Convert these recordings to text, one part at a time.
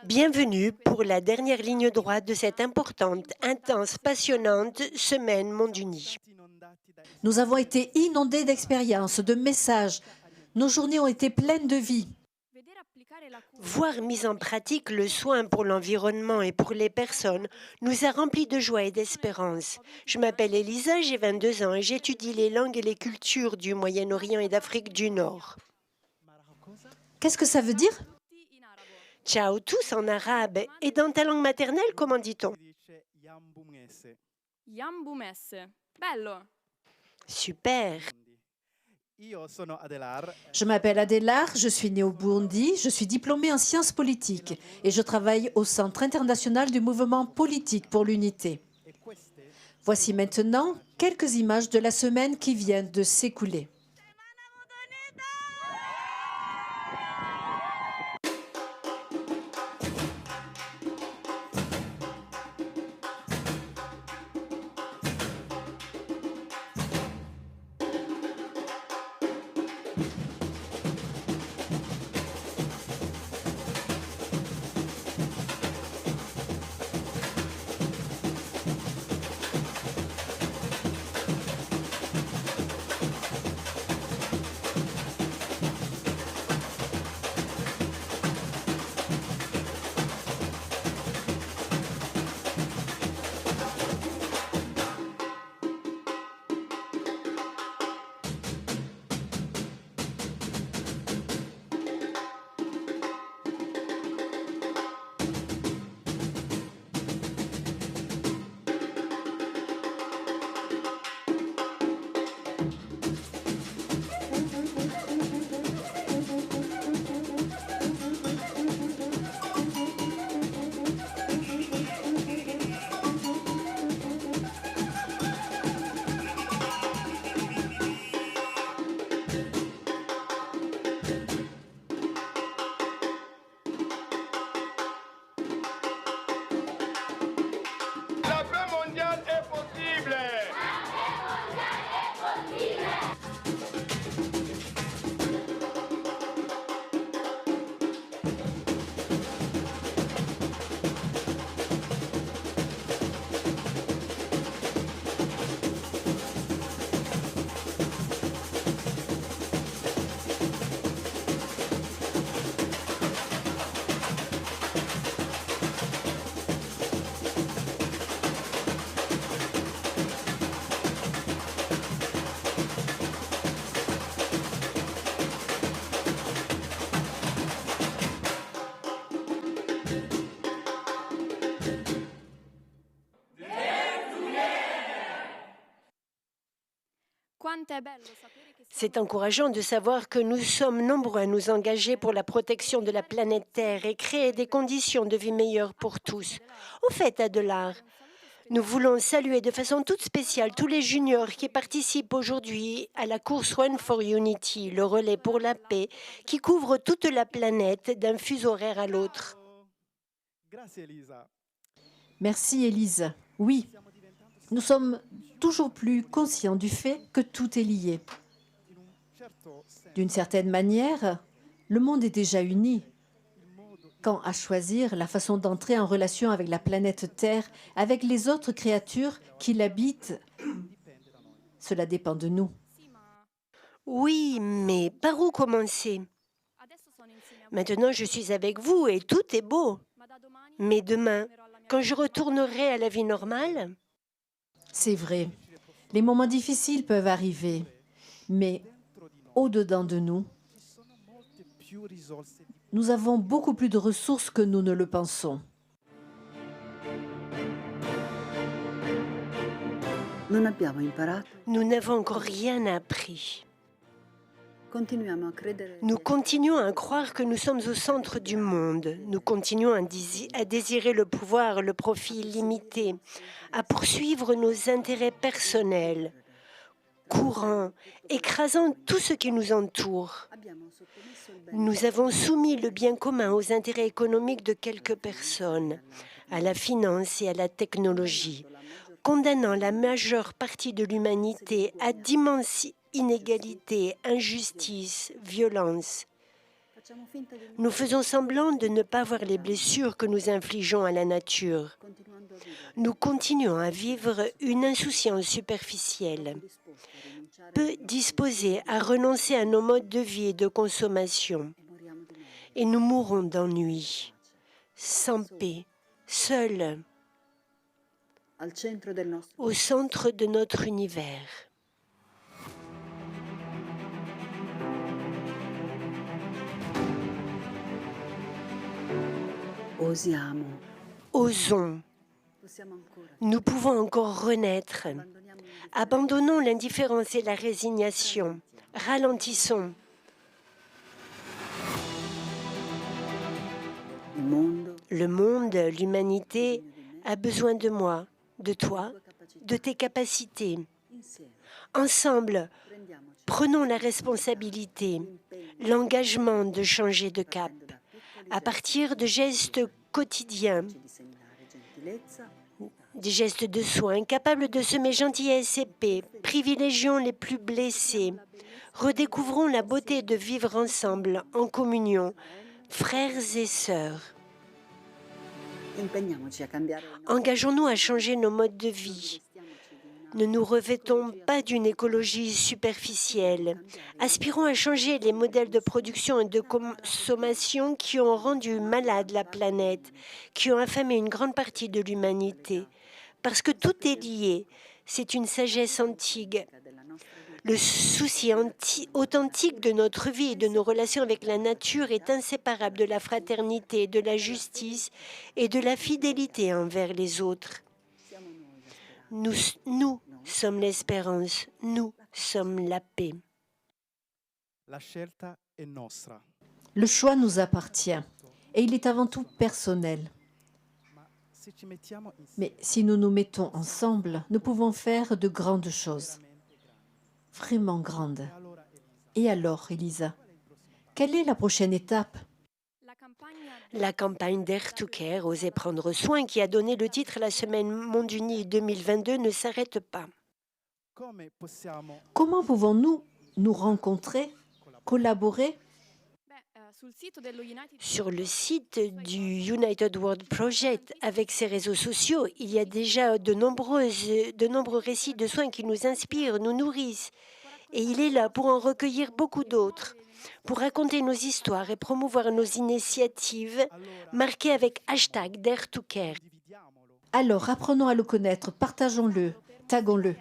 Bienvenue pour la dernière ligne droite de cette importante, intense, passionnante Semaine Monde Uni. Nous avons été inondés d'expériences, de messages. Nos journées ont été pleines de vie. Voir mis en pratique le soin pour l'environnement et pour les personnes nous a remplis de joie et d'espérance. Je m'appelle Elisa, j'ai 22 ans et j'étudie les langues et les cultures du Moyen-Orient et d'Afrique du Nord. Qu'est-ce que ça veut dire? Ciao tous en arabe. Et dans ta langue maternelle, comment dit-on? Yambumesse. Bello. Super. Je m'appelle Adélar, je suis née au Burundi, je suis diplômée en sciences politiques et je travaille au Centre international du mouvement politique pour l'unité. Voici maintenant quelques images de la semaine qui vient de s'écouler. La paix mondiale est possible. C'est encourageant de savoir que nous sommes nombreux à nous engager pour la protection de la planète Terre et créer des conditions de vie meilleures pour tous. Au fait, Adelaar, nous voulons saluer de façon toute spéciale tous les juniors qui participent aujourd'hui à la course One for Unity, le relais pour la paix, qui couvre toute la planète d'un fuseau horaire à l'autre. Merci Élise. Oui, nous sommes toujours plus conscients du fait que tout est lié. D'une certaine manière, le monde est déjà uni. Quant à choisir la façon d'entrer en relation avec la planète Terre, avec les autres créatures qui l'habitent, cela dépend de nous. Oui, mais par où commencer? Maintenant, je suis avec vous et tout est beau. Mais demain, quand je retournerai à la vie normale, C'est vrai, les moments difficiles peuvent arriver, mais au-dedans de nous, nous avons beaucoup plus de ressources que nous ne le pensons. nous n'avons encore rien appris. Nous continuons à croire que nous sommes au centre du monde. Nous continuons à désirer le pouvoir, le profit illimité, à poursuivre nos intérêts personnels, courants, écrasant tout ce qui nous entoure. Nous avons soumis le bien commun aux intérêts économiques de quelques personnes, à la finance et à la technologie, condamnant la majeure partie de l'humanité à d'immenses inégalités, injustices, violences. Nous faisons semblant de ne pas voir les blessures que nous infligeons à la nature. Nous continuons à vivre une insouciance superficielle, peu disposés à renoncer à nos modes de vie et de consommation. Et nous mourrons d'ennui, sans paix, seuls, au centre de notre univers. Osons. Nous pouvons encore renaître. Abandonnons l'indifférence et la résignation. Ralentissons. Le monde, l'humanité, a besoin de moi, de toi, de tes capacités. Ensemble, prenons la responsabilité, l'engagement de changer de cap, à partir de gestes quotidiens, des gestes de soins capables de semer gentillesse et paix. Privilégions les plus blessés. Redécouvrons la beauté de vivre ensemble, en communion, frères et sœurs. Engageons-nous à changer nos modes de vie. Ne nous revêtons pas d'une écologie superficielle. Aspirons à changer les modèles de production et de consommation qui ont rendu malade la planète, qui ont affamé une grande partie de l'humanité. Parce que tout est lié. C'est une sagesse antique. Le souci authentique de notre vie et de nos relations avec la nature est inséparable de la fraternité, de la justice et de la fidélité envers les autres. Nous sommes l'espérance, nous sommes la paix. Le choix nous appartient et il est avant tout personnel. Mais si nous nous mettons ensemble, nous pouvons faire de grandes choses, vraiment grandes. Et alors, Elisa, quelle est la prochaine étape? La campagne Dare to Care, Oser prendre soin, qui a donné le titre à la Semaine Monde Uni 2022, ne s'arrête pas. Comment pouvons-nous nous rencontrer, collaborer? Sur le site du United World Project, avec ses réseaux sociaux, il y a déjà de nombreux récits de soins qui nous inspirent, nous nourrissent. Et il est là pour en recueillir beaucoup d'autres, pour raconter nos histoires et promouvoir nos initiatives, marquées avec #DareToCare. Alors, apprenons à le connaître, partageons-le, taguons-le.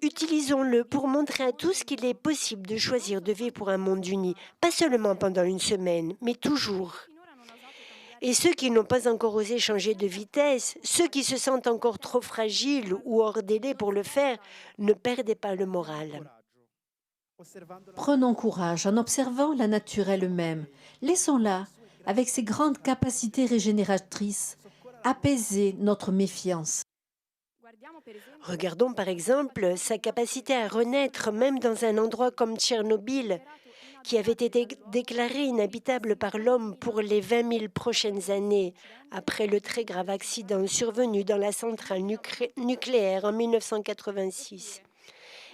Utilisons-le pour montrer à tous qu'il est possible de choisir de vivre pour un monde uni, pas seulement pendant une semaine, mais toujours. Et ceux qui n'ont pas encore osé changer de vitesse, ceux qui se sentent encore trop fragiles ou hors délai pour le faire, ne perdez pas le moral. Prenons courage en observant la nature elle-même. Laissons-la, avec ses grandes capacités régénératrices, apaiser notre méfiance. Regardons par exemple sa capacité à renaître même dans un endroit comme Tchernobyl, qui avait été déclaré inhabitable par l'homme pour les 20 000 prochaines années, après le très grave accident survenu dans la centrale nucléaire en 1986.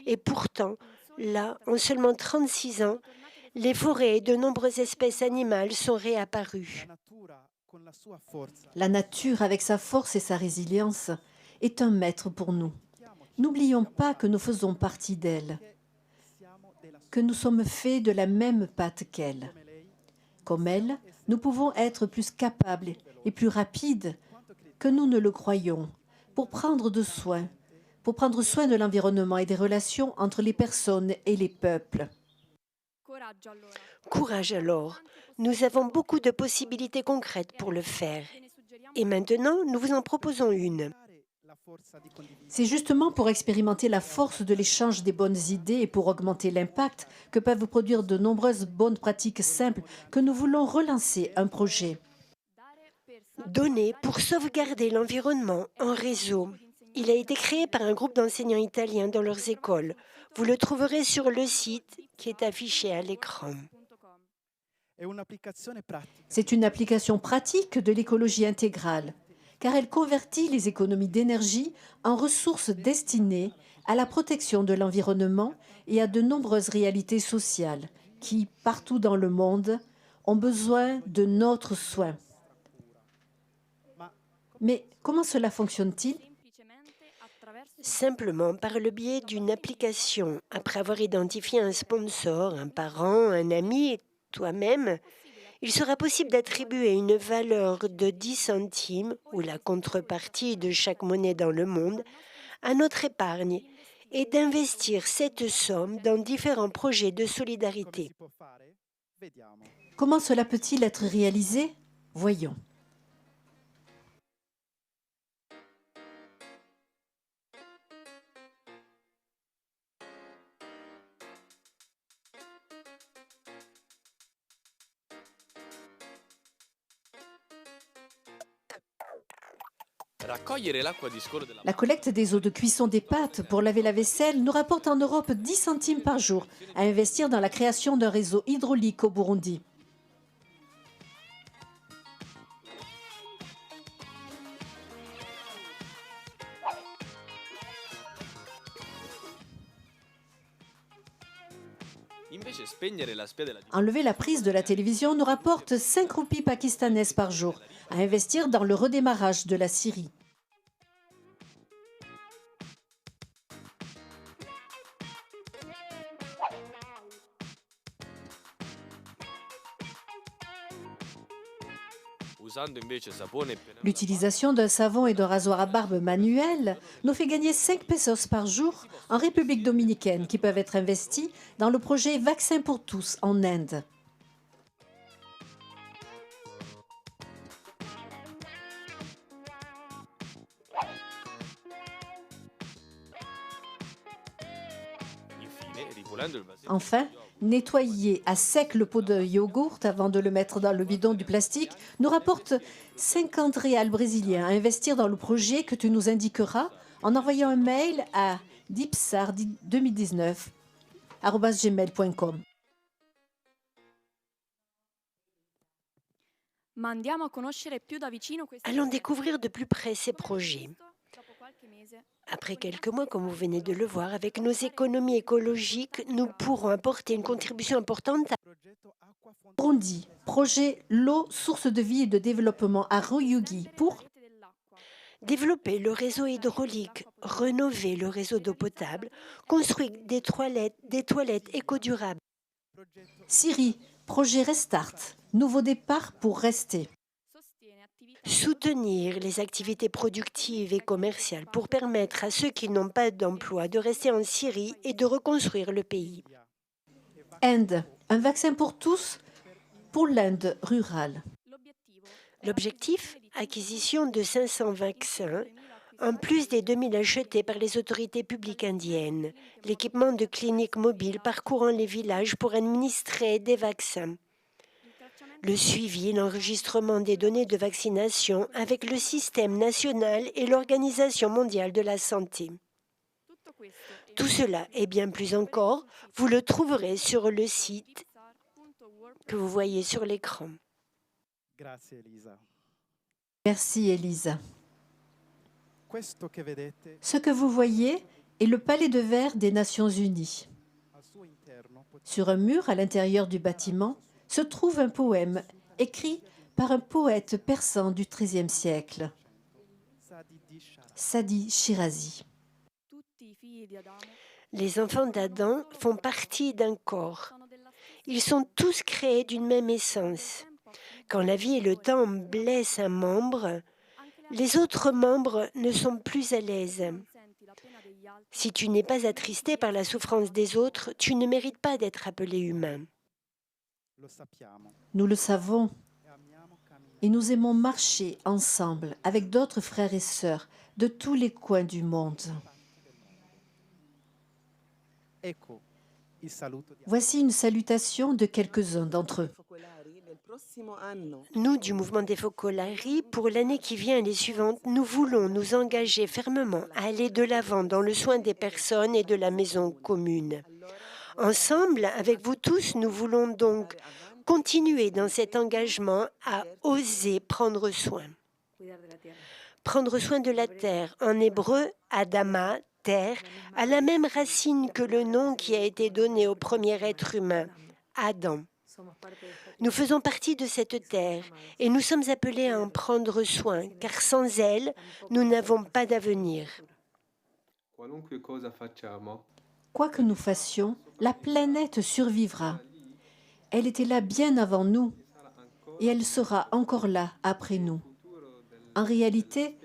Et pourtant, là, en seulement 36 ans, les forêts et de nombreuses espèces animales sont réapparues. La nature, avec sa force et sa résilience, est un maître pour nous. N'oublions pas que nous faisons partie d'elle, que nous sommes faits de la même pâte qu'elle. Comme elle, nous pouvons être plus capables et plus rapides que nous ne le croyons pour prendre soin de l'environnement et des relations entre les personnes et les peuples. Courage alors. Nous avons beaucoup de possibilités concrètes pour le faire. Et maintenant, nous vous en proposons une. C'est justement pour expérimenter la force de l'échange des bonnes idées et pour augmenter l'impact que peuvent produire de nombreuses bonnes pratiques simples que nous voulons relancer un projet. Donner pour sauvegarder l'environnement en réseau. Il a été créé par un groupe d'enseignants italiens dans leurs écoles. Vous le trouverez sur le site qui est affiché à l'écran. C'est une application pratique de l'écologie intégrale, car elle convertit les économies d'énergie en ressources destinées à la protection de l'environnement et à de nombreuses réalités sociales, qui, partout dans le monde, ont besoin de notre soin. Mais comment cela fonctionne-t-il? Simplement par le biais d'une application. Après avoir identifié un sponsor, un parent, un ami et toi-même, il sera possible d'attribuer une valeur de 10 centimes, ou la contrepartie de chaque monnaie dans le monde, à notre épargne et d'investir cette somme dans différents projets de solidarité. Comment cela peut-il être réalisé? Voyons. La collecte des eaux de cuisson des pâtes pour laver la vaisselle nous rapporte en Europe 10 centimes par jour à investir dans la création d'un réseau hydraulique au Burundi. Enlever la prise de la télévision nous rapporte 5 roupies pakistanaises par jour à investir dans le redémarrage de la Syrie. L'utilisation d'un savon et d'un rasoir à barbe manuel nous fait gagner 5 pesos par jour en République dominicaine qui peuvent être investis dans le projet Vaccin pour tous en Inde. Enfin, nettoyer à sec le pot de yogourt avant de le mettre dans le bidon du plastique nous rapporte 50 réals brésiliens à investir dans le projet que tu nous indiqueras en envoyant un mail à dipsar2019@gmail.com. Allons découvrir de plus près ces projets. Après quelques mois, comme vous venez de le voir, avec nos économies écologiques, nous pourrons apporter une contribution importante à Burundi, projet L'eau, source de vie et de développement à Ruyugi pour développer le réseau hydraulique, rénover le réseau d'eau potable, construire des toilettes éco-durables. Syrie, projet Restart, nouveau départ pour rester. Soutenir les activités productives et commerciales pour permettre à ceux qui n'ont pas d'emploi de rester en Syrie et de reconstruire le pays. Inde, un vaccin pour tous pour l'Inde rurale. L'objectif, acquisition de 500 vaccins, en plus des 2000 achetés par les autorités publiques indiennes, l'équipement de cliniques mobiles parcourant les villages pour administrer des vaccins, le suivi et l'enregistrement des données de vaccination avec le système national et l'Organisation mondiale de la santé. Tout cela et bien plus encore, vous le trouverez sur le site que vous voyez sur l'écran. Merci Elisa. Ce que vous voyez est le palais de verre des Nations Unies. Sur un mur à l'intérieur du bâtiment se trouve un poème écrit par un poète persan du XIIIe siècle, Sadi Shirazi. Les enfants d'Adam font partie d'un corps. Ils sont tous créés d'une même essence. Quand la vie et le temps blessent un membre, les autres membres ne sont plus à l'aise. Si tu n'es pas attristé par la souffrance des autres, tu ne mérites pas d'être appelé humain. Nous le savons et nous aimons marcher ensemble avec d'autres frères et sœurs de tous les coins du monde. Voici une salutation de quelques-uns d'entre eux. Nous, du mouvement des Focolari, pour l'année qui vient et les suivantes, nous voulons nous engager fermement à aller de l'avant dans le soin des personnes et de la maison commune. Ensemble, avec vous tous, nous voulons donc continuer dans cet engagement à oser prendre soin. Prendre soin de la terre, en hébreu, Adama, terre, a la même racine que le nom qui a été donné au premier être humain, Adam. Nous faisons partie de cette terre et nous sommes appelés à en prendre soin, car sans elle, nous n'avons pas d'avenir. Qualunque cosa facciamo, Quoi que nous fassions, la planète survivra. Elle était là bien avant nous et elle sera encore là après nous. En réalité,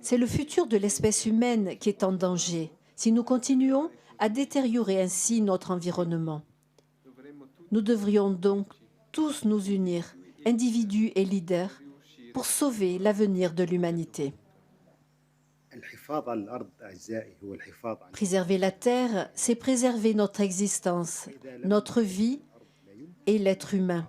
c'est le futur de l'espèce humaine qui est en danger si nous continuons à détériorer ainsi notre environnement. Nous devrions donc tous nous unir, individus et leaders, pour sauver l'avenir de l'humanité. Préserver la Terre, c'est préserver notre existence, notre vie et l'être humain.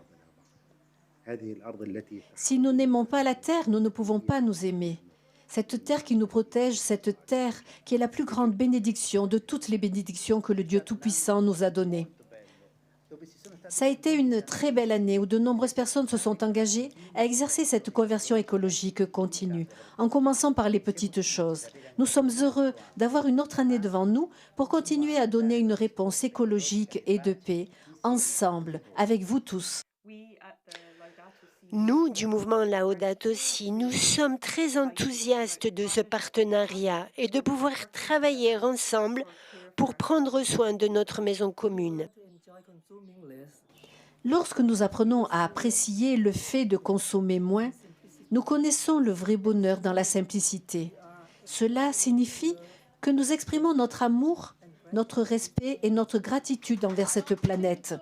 Si nous n'aimons pas la Terre, nous ne pouvons pas nous aimer. Cette terre qui nous protège, cette terre qui est la plus grande bénédiction de toutes les bénédictions que le Dieu Tout-Puissant nous a données. Ça a été une très belle année où de nombreuses personnes se sont engagées à exercer cette conversion écologique continue, en commençant par les petites choses. Nous sommes heureux d'avoir une autre année devant nous pour continuer à donner une réponse écologique et de paix, ensemble, avec vous tous. Nous, du mouvement Laudato Si, nous sommes très enthousiastes de ce partenariat et de pouvoir travailler ensemble pour prendre soin de notre maison commune. Lorsque nous apprenons à apprécier le fait de consommer moins, nous connaissons le vrai bonheur dans la simplicité. Cela signifie que nous exprimons notre amour, notre respect et notre gratitude envers cette planète.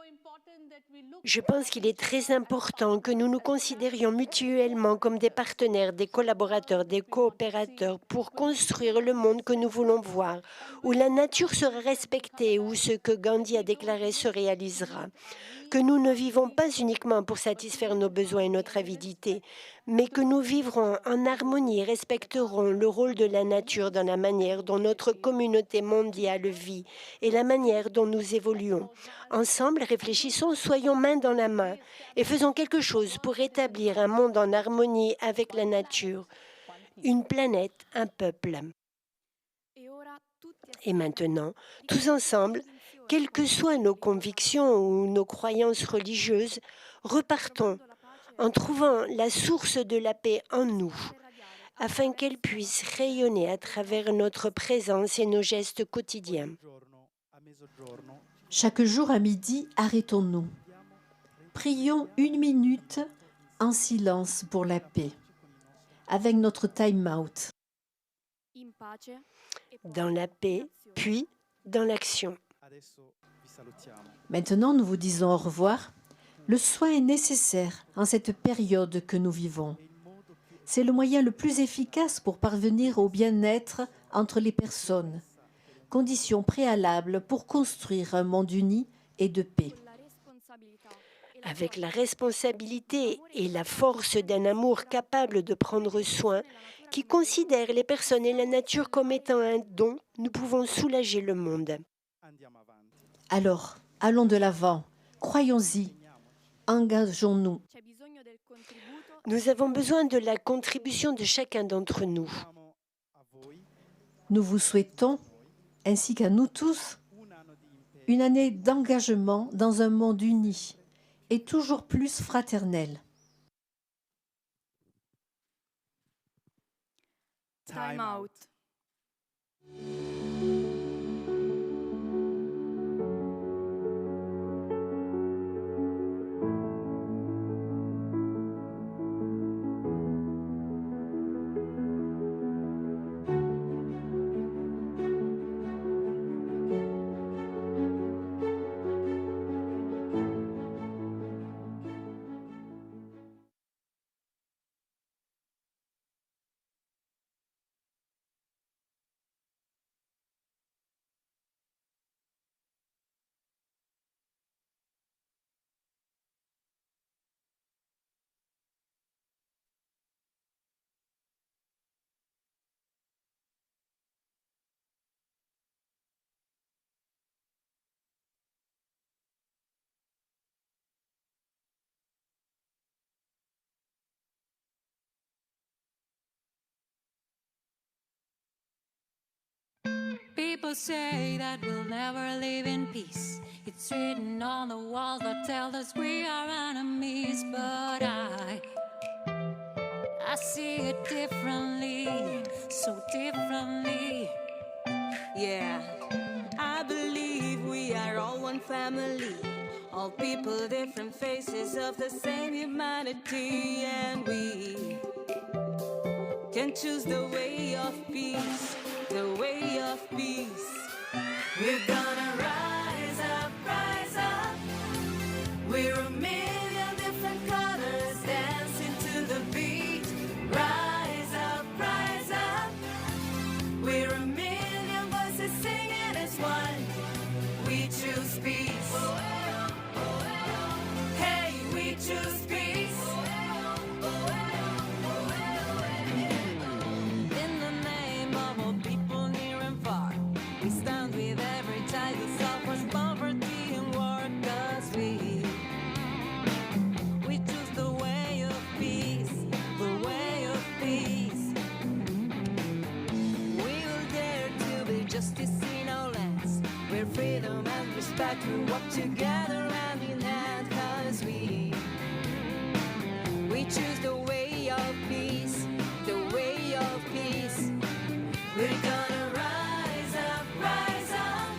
Je pense qu'il est très important que nous nous considérions mutuellement comme des partenaires, des collaborateurs, des coopérateurs pour construire le monde que nous voulons voir, où la nature sera respectée, où ce que Gandhi a déclaré se réalisera. Que nous ne vivons pas uniquement pour satisfaire nos besoins et notre avidité, mais que nous vivrons en harmonie et respecterons le rôle de la nature dans la manière dont notre communauté mondiale vit et la manière dont nous évoluons. Ensemble, réfléchissons, soyons main dans la main et faisons quelque chose pour établir un monde en harmonie avec la nature, une planète, un peuple. Et maintenant, tous ensemble, quelles que soient nos convictions ou nos croyances religieuses, repartons en trouvant la source de la paix en nous, afin qu'elle puisse rayonner à travers notre présence et nos gestes quotidiens. Chaque jour à midi, arrêtons-nous. Prions 1 minute en silence pour la paix, avec notre time-out. Dans la paix, puis dans l'action. Maintenant, nous vous disons au revoir. Le soin est nécessaire en cette période que nous vivons. C'est le moyen le plus efficace pour parvenir au bien-être entre les personnes, condition préalable pour construire un monde uni et de paix. Avec la responsabilité et la force d'un amour capable de prendre soin, qui considère les personnes et la nature comme étant un don, nous pouvons soulager le monde. Alors, allons de l'avant, croyons-y, engageons-nous. Nous avons besoin de la contribution de chacun d'entre nous. Nous vous souhaitons, ainsi qu'à nous tous, une année d'engagement dans un monde uni et toujours plus fraternel. Time out. people say that we'll never live in peace. It's written on the walls that tell us we are enemies, but I see it differently, so differently. Yeah, I believe we are all one family. All people, different faces of the same humanity, and we can choose the way of peace, the way of peace. We're gonna rise up, rise up. We're a million different colors dancing to the beat. Rise up, rise up. We're a million voices singing as one. We choose peace. Hey, we choose peace. In the name of all people near and far, we stand with every child who suffers poverty and war, 'cause we choose the way of peace, the way of peace. We will dare to be justice in our lands, where freedom and respect will walk together hand in hand, 'cause we choose the way of peace, the way of peace. We're gonna rise up, rise up.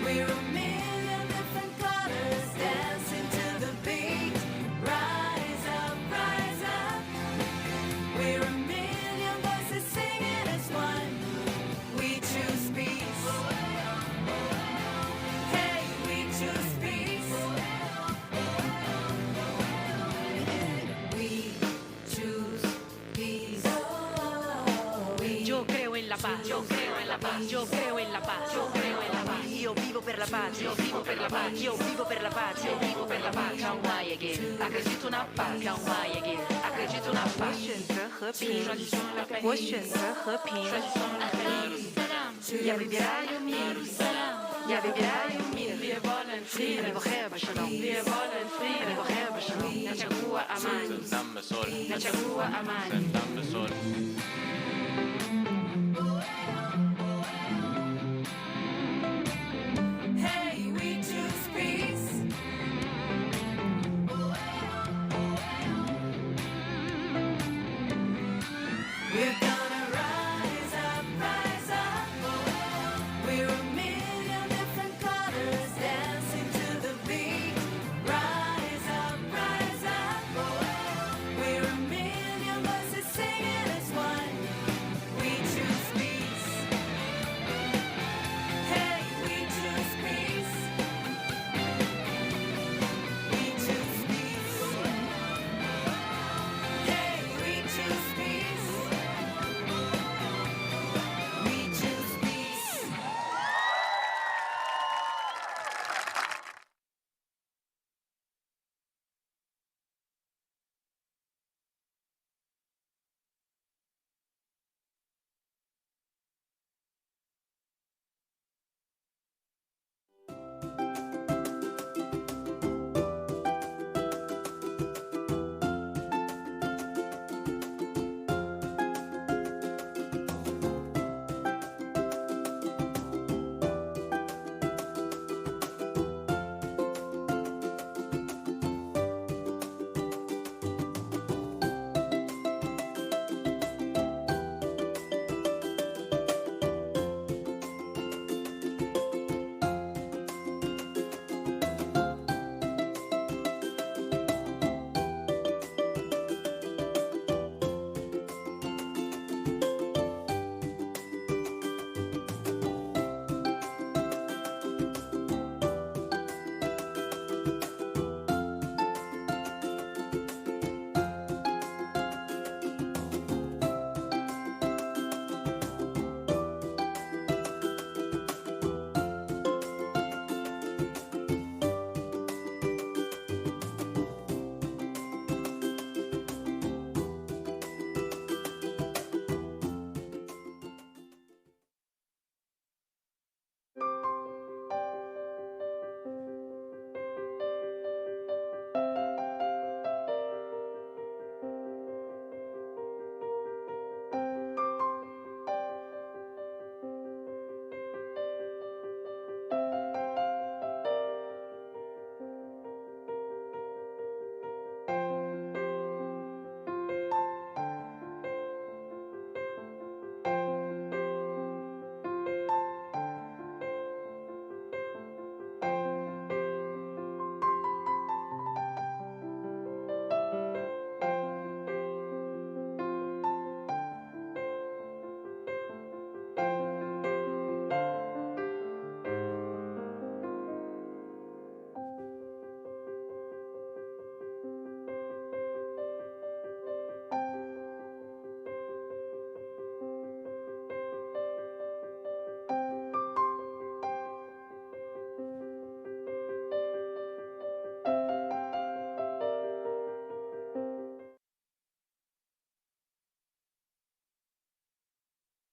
We're a million different colors dancing to the beat. Rise up, rise up. We're a million voices singing as one. We choose peace. Hey, we choose peace. We choose peace. Yo creo en la paz, yo creo en la paz, yo creo en la paz, yo creo en la paz. Io vivo per la pace, io vivo per la pace, io vivo per la pace, io vivo per la pace. 让我也给 acredito na paz， 让我也给 acredito na paz。 我选择和平，我选择和平。يا بيبيراي ومير يا بيبيراي ومير أنا بخير بشلون أنا بخير بشلون نتشكوا أمان نتشكوا أمان Hey, we choose peace. We're